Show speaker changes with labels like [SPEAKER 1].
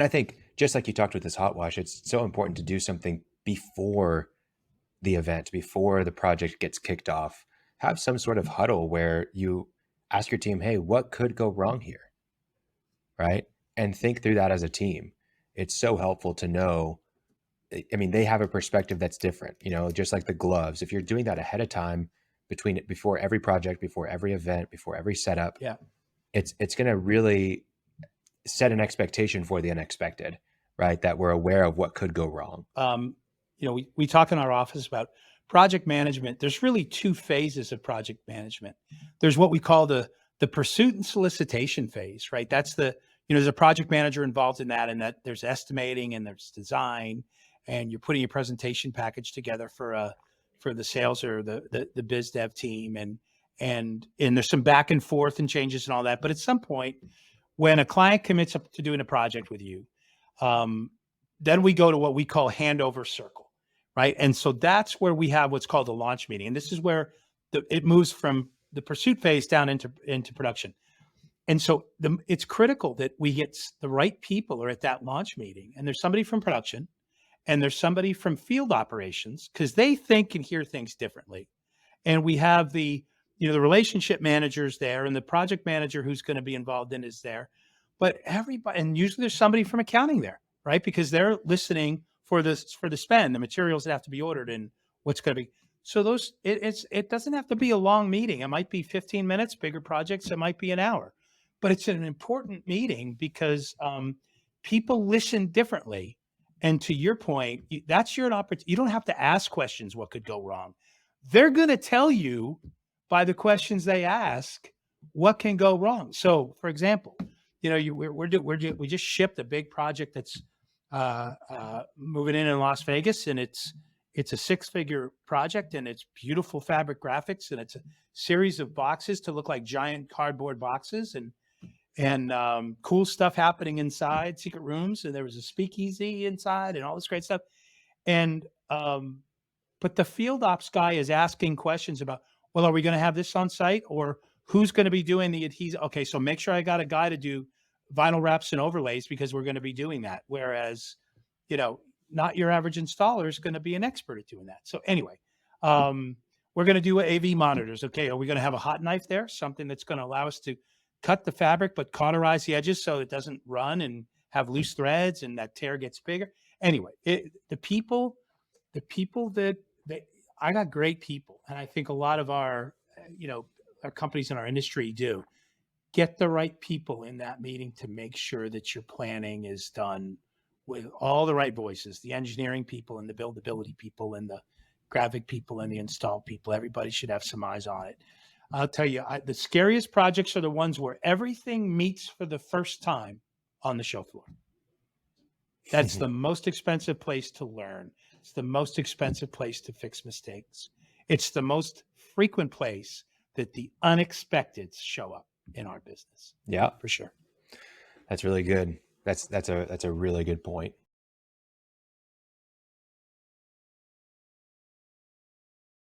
[SPEAKER 1] And I think just like you talked with this hot wash, it's so important to do something before the event, before the project gets kicked off. Have some sort of huddle where you ask your team, hey, what could go wrong here? Right. And think through that as a team. It's so helpful to know. I mean, they have a perspective that's different, just like the gloves. If you're doing that ahead of time before every project, before every event, before every setup,
[SPEAKER 2] Yeah.
[SPEAKER 1] it's going to really set an expectation for the unexpected, right? That we're aware of what could go wrong.
[SPEAKER 2] We talk in our office about project management. There's really two phases of project management. There's what we call the pursuit and solicitation phase, right? That's there's a project manager involved in that, and that there's estimating and there's design, and you're putting a presentation package together for the sales or the biz dev team, and there's some back and forth and changes and all that. But at some point, when a client commits up to doing a project with you, then we go to what we call handover circle, right? And so that's where we have what's called the launch meeting. And this is where it moves from the pursuit phase down into production. And so it's critical that we get the right people are at that launch meeting. And there's somebody from production and there's somebody from field operations, because they think and hear things differently. And we have the relationship managers there, and the project manager who's going to be involved in is there. But everybody, and usually there's somebody from accounting there, right? Because they're listening for the spend, the materials that have to be ordered, and what's going to be. So it doesn't have to be a long meeting. It might be 15 minutes. Bigger projects, it might be an hour, but it's an important meeting because people listen differently. And to your point, that's your opportunity. You don't have to ask questions. What could go wrong? They're going to tell you by the questions they ask what can go wrong. So, for example, we just shipped a big project that's moving in Las Vegas, and it's a 6-figure project, and it's beautiful fabric graphics, and it's a series of boxes to look like giant cardboard boxes, and cool stuff happening inside, secret rooms, and there was a speakeasy inside, and all this great stuff, and but the field ops guy is asking questions about, well, are we going to have this on site, or who's going to be doing the adhesive? Okay, so make sure I got a guy to do vinyl wraps and overlays because we're going to be doing that. Whereas, not your average installer is going to be an expert at doing that. So anyway, we're going to do AV monitors. Okay, are we going to have a hot knife there? Something that's going to allow us to cut the fabric but cauterize the edges so it doesn't run and have loose threads and that tear gets bigger. Anyway, the people that I got great people, and I think a lot of our companies in our industry do. Get the right people in that meeting to make sure that your planning is done with all the right voices, the engineering people and the buildability people and the graphic people and the install people. Everybody should have some eyes on it. I'll tell you, the scariest projects are the ones where everything meets for the first time on the show floor. That's the most expensive place to learn. It's the most expensive place to fix mistakes. It's the most frequent place that the unexpected show up in our business.
[SPEAKER 1] Yeah,
[SPEAKER 2] for sure.
[SPEAKER 1] That's really good. That's a really good point.